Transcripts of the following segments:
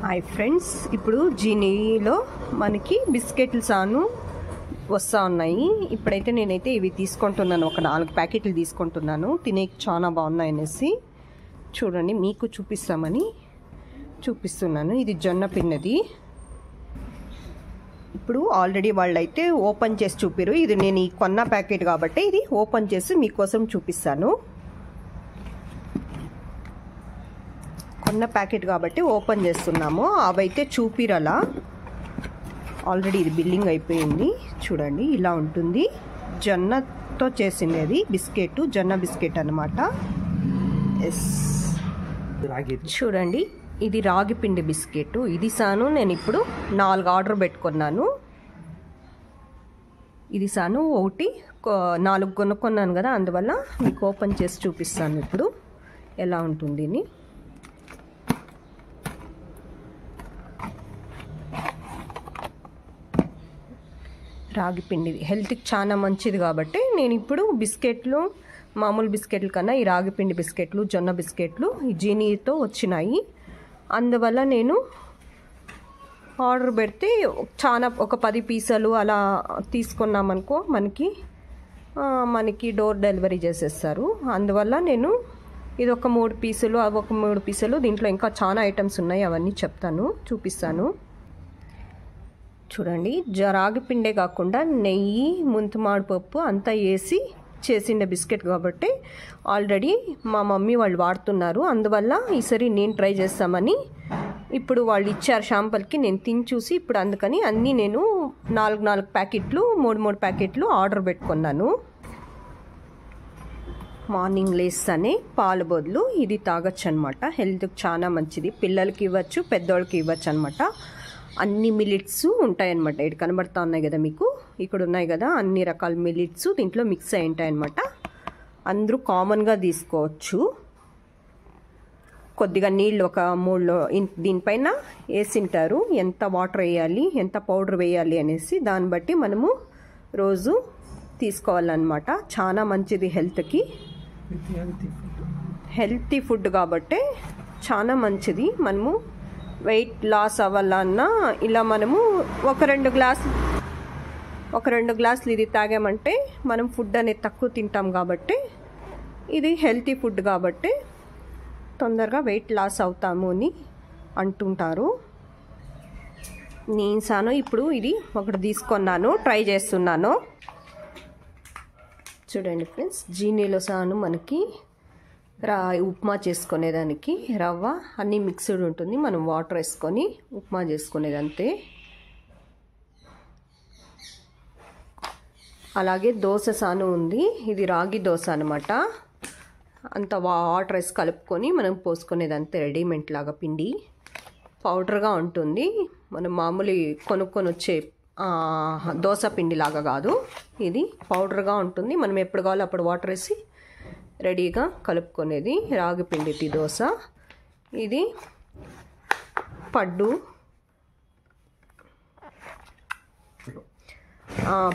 Hi friends, ఇప్పుడు జీనీలో మనకి బిస్కెట్లు సాను వస్తూ ఉన్నాయి. ఇప్పుడైతే నేనైతే ఇవి తీసుకుంటున్నాను, ఒక 4 ప్యాకెట్లు తీసుకుంటున్నాను. తినేకి చాలా బాగున్నాయి అనేసి చూడండి, మీకు చూపిస్తామని చూపిస్తున్నాను. ఇది జొన్న పిండిది. ఇప్పుడు ఆల్రెడీ వాళ్ళైతే ఓపెన్ చేసి చూపిరు. ఇది నేను ఈ కొన్న ప్యాకెట్ కాబట్టి ఇది ఓపెన్ చేసి మీకోసం చూపిస్తాను. కొన్న ప్యాకెట్ కాబట్టి ఓపెన్ చేస్తున్నాము. అవైతే చూపిరలా, ఆల్రెడీ ఇది బిల్లింగ్ అయిపోయింది. చూడండి, ఇలా ఉంటుంది. జొన్నతో చేసినది బిస్కెట్, జొన్న బిస్కెట్ అనమాట. ఎస్, చూడండి, ఇది రాగి పిండి బిస్కెట్. ఇది సాను నేను ఇప్పుడు 4 ఆర్డర్ పెట్టుకున్నాను. ఇది సాను ఒకటి 4 కొనుక్కున్నాను కదా, అందువల్ల మీకు ఓపెన్ చేసి చూపిస్తాను ఇప్పుడు ఎలా ఉంటుంది అని. రాగి పిండి హెల్త్కి చాలా మంచిది కాబట్టి నేను ఇప్పుడు బిస్కెట్లు, మామూలు బిస్కెట్ల కన్నా ఈ రాగి పిండి బిస్కెట్లు, జొన్న బిస్కెట్లు ఈ జీనీతో వచ్చినాయి. అందువల్ల నేను ఆర్డర్ పెడితే ఒక 10 పీసులు అలా తీసుకున్నామనుకో మనకి డోర్ డెలివరీ చేసేస్తారు. అందువల్ల నేను ఇది ఒక 3 పీసులు, అవి ఒక 3 పీసులు. దీంట్లో ఇంకా చాలా ఐటమ్స్ ఉన్నాయి, అవన్నీ చెప్తాను, చూపిస్తాను. చూడండి, రాగి పిండే కాకుండా నెయ్యి, ముంతమాడు పప్పు అంతా వేసి చేసిన బిస్కెట్ కాబట్టి ఆల్రెడీ మా మమ్మీ వాళ్ళు వాడుతున్నారు. అందువల్ల ఈసారి నేను ట్రై చేస్తామని ఇప్పుడు వాళ్ళు ఇచ్చారు శాంపుల్కి. నేను తిని చూసి ఇప్పుడు అందుకని అన్నీ నేను 4 ప్యాకెట్లు, 3 ప్యాకెట్లు ఆర్డర్ పెట్టుకున్నాను. మార్నింగ్ లేస్తేనే పాలు బదులు ఇది తాగొచ్చు అనమాట. హెల్త్కి చాలా మంచిది. పిల్లలకి ఇవ్వచ్చు, పెద్దోళ్ళకి ఇవ్వచ్చు అనమాట. అన్ని మిలిట్స్ ఉంటాయన్నమాట. ఇక్కడ కనబడతా ఉన్నాయి కదా మీకు, ఇక్కడ ఉన్నాయి కదా అన్ని రకాల మిలిట్స్ దీంట్లో మిక్స్ అయి ఉంటాయన్నమాట. అందరూ కామన్గా తీసుకోవచ్చు. కొద్దిగా నీళ్ళు ఒక 3 దీనిపైన వేసింటారు, ఎంత వాటర్ వేయాలి, ఎంత పౌడర్ వేయాలి అనేసి. దాన్ని బట్టి మనము రోజు తీసుకోవాలన్నమాట. చాలా మంచిది హెల్త్కి. హెల్తీ ఫుడ్ కాబట్టి చాలా మంచిది. మనము వెయిట్ లాస్ అవ్వాలన్నా ఇలా మనము ఒక 2 గ్లాసులు ఇది తాగామంటే మనం ఫుడ్ అనేది తక్కువ తింటాం కాబట్టి ఇది హెల్తీ ఫుడ్ కాబట్టి తొందరగా వెయిట్ లాస్ అవుతాము అని అంటుంటారు. నేను సాను ఇప్పుడు ఇది ఒకటి తీసుకున్నాను, ట్రై చేస్తున్నాను. చూడండి ఫ్రెండ్స్, జీనీలో సాను మనకి ఉప్మా చేసుకునేదానికి రవ్వ అన్నీ మిక్స్డ్ ఉంటుంది. మనం వాటర్ వేసుకొని ఉప్మా చేసుకునేది అంతే. అలాగే దోశ సాను ఉంది. ఇది రాగి దోశ అనమాట. అంత వాటర్ వేసి కలుపుకొని మనం పోసుకునేది అంతే. రెడీమేడ్ లాగా పిండి పౌడర్గా ఉంటుంది. మనం మామూలు కొనుక్కొని వచ్చే దోశ పిండి లాగా కాదు, ఇది పౌడర్గా ఉంటుంది. మనం ఎప్పుడు కావాలో అప్పుడు వాటర్ వేసి రెడీగా కలుపుకునేది రాగి పిండి దోశ. ఇది పడ్డు,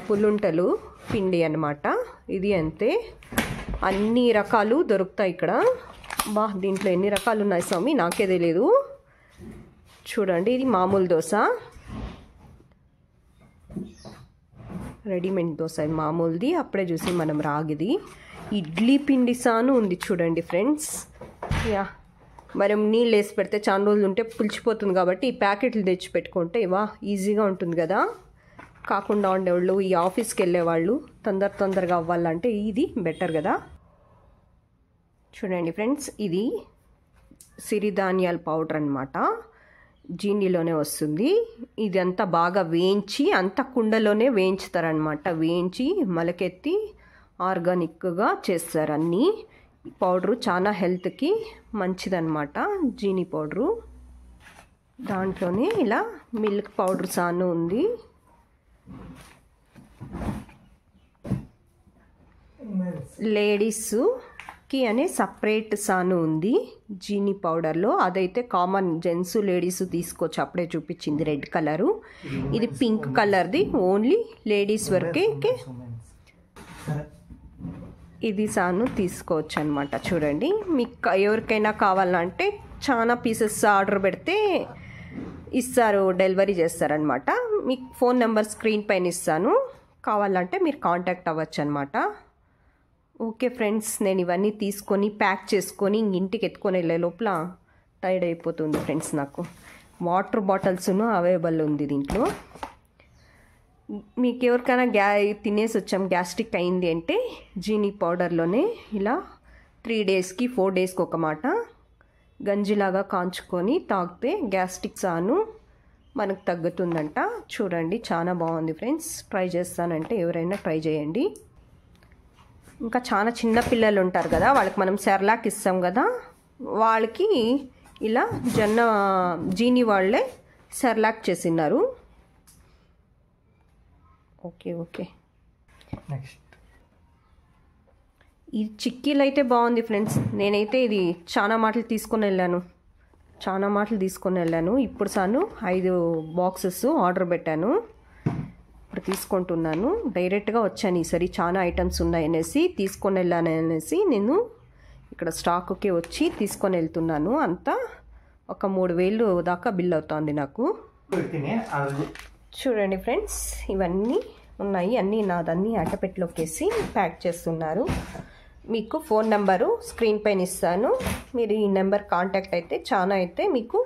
పుల్లుంటలు పిండి అన్నమాట. ఇది అంతే. అన్ని రకాలు దొరుకుతాయి ఇక్కడ. దీంట్లో ఎన్ని రకాలు ఉన్నాయి స్వామి, నాకే తెలియదు. చూడండి, ఇది మామూలు దోశ, రెడీమేడ్ దోశ మామూలుది. అప్పుడే చూసి మనం రాగిది. ఇడ్లీ పిండి సాను ఉంది చూడండి ఫ్రెండ్స్. మనం నీళ్ళు వేసి పెడితే చాలా రోజులు ఉంటే పులిచిపోతుంది కాబట్టి ఈ ప్యాకెట్లు తెచ్చి పెట్టుకుంటే ఈజీగా ఉంటుంది కదా. కాకుండా ఉండేవాళ్ళు, ఈ ఆఫీస్కి వెళ్ళేవాళ్ళు తొందరగా అవ్వాలంటే ఇది బెటర్ కదా. చూడండి ఫ్రెండ్స్, ఇది సిరిధాన్యాల పౌడర్ అనమాట. జీనీలోనే వస్తుంది. ఇది అంతా బాగా వేయించి, అంతా కుండలోనే వేయించుతారనమాట. వేయించి మొలకెత్తి ఆర్గానిక్గా చేస్తారు అన్నీ. పౌడరు చాలా హెల్త్కి మంచిదన్నమాట, జీనీ పౌడరు. దాంట్లోనే ఇలా మిల్క్ పౌడర్ సాను ఉంది. లేడీస్కి అనే సపరేట్ సాను ఉంది జీనీ పౌడర్లో. అదైతే కామన్ జెంట్స్ లేడీస్ తీసుకోవచ్చు. అప్పుడే చూపించింది రెడ్ కలరు. ఇది పింక్ కలర్ది, ఓన్లీ లేడీస్ వరకే. ఇది సాను తీసుకోవచ్చు అనమాట. చూడండి, మీకు ఎవరికైనా కావాలంటే చాలా పీసెస్ ఆర్డర్ పెడితే ఇస్తారు, డెలివరీ చేస్తారనమాట. మీకు ఫోన్ నెంబర్ స్క్రీన్ పైన ఇస్తాను, కావాలంటే మీరు కాంటాక్ట్ అవ్వచ్చు అనమాట. ఓకే ఫ్రెండ్స్, నేను ఇవన్నీ తీసుకొని ప్యాక్ చేసుకొని ఇంటికి ఎత్తుకొని వెళ్ళే లోపల టైర్డ్ అయిపోతుంది ఫ్రెండ్స్. నాకు వాటర్ బాటిల్స్ను అవైలబుల్ ఉంది దీంట్లో. మీకు ఎవరికైనా తినేసి వచ్చాం, గ్యాస్ట్రిక్ అయింది అంటే జీనీ పౌడర్లోనే ఇలా 3 డేస్కి 4 డేస్కి ఒక మాట గంజిలాగా కాంచుకొని తాగితే గ్యాస్ట్రిక్ సాను మనకు తగ్గుతుందంట. చూడండి, చాలా బాగుంది ఫ్రెండ్స్. ట్రై చేస్తానంటే ఎవరైనా ట్రై చేయండి. ఇంకా చాలా చిన్న పిల్లలు ఉంటారు కదా, వాళ్ళకి మనం సెర్లాక్ ఇస్తాం కదా, వాళ్ళకి ఇలా జీనీ వాళ్ళే సెర్లాక్ చేసినారు. ఓకే ఓకే, నెక్స్ట్ ఈ చిక్కీలు అయితే బాగుంది ఫ్రెండ్స్. నేనైతే ఇది చాలా మాటలు తీసుకొని వెళ్ళాను. ఇప్పుడు 5 బాక్సెస్ ఆర్డర్ పెట్టాను, ఇప్పుడు తీసుకుంటున్నాను. డైరెక్ట్గా వచ్చాను ఈసారి, చాలా ఐటమ్స్ ఉన్నాయనేసి తీసుకొని వెళ్ళాను అనేసి నేను ఇక్కడ స్టాక్కి వచ్చి తీసుకొని వెళ్తున్నాను. అంతా ఒక 3000 దాకా బిల్ అవుతుంది నాకు. చూడండి ఫ్రెండ్స్, ఇవన్నీ ఉన్నాయి, అన్నీ నాదన్నీ అట్టపెట్టిలోకి వేసి ప్యాక్ చేస్తున్నారు. మీకు ఫోన్ నెంబరు స్క్రీన్ పైన ఇస్తాను, మీరు ఈ నెంబర్ కాంటాక్ట్ అయితే చాలా అయితే మీకు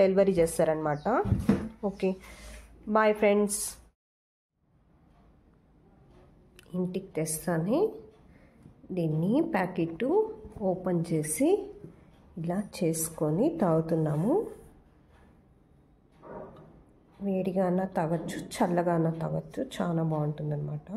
డెలివరీ చేస్తారనమాట. Okay, bye friends. ఇంటికి తెస్తానే దీన్ని ప్యాకెట్ ఓపెన్ చేసి ఇలా చేసుకొని తాగుతున్నాము. వేడిగా అన్నా తాగొచ్చు, చల్లగా అన్నా తాగొచ్చు, చాలా బాగుంటుందన్నమాట.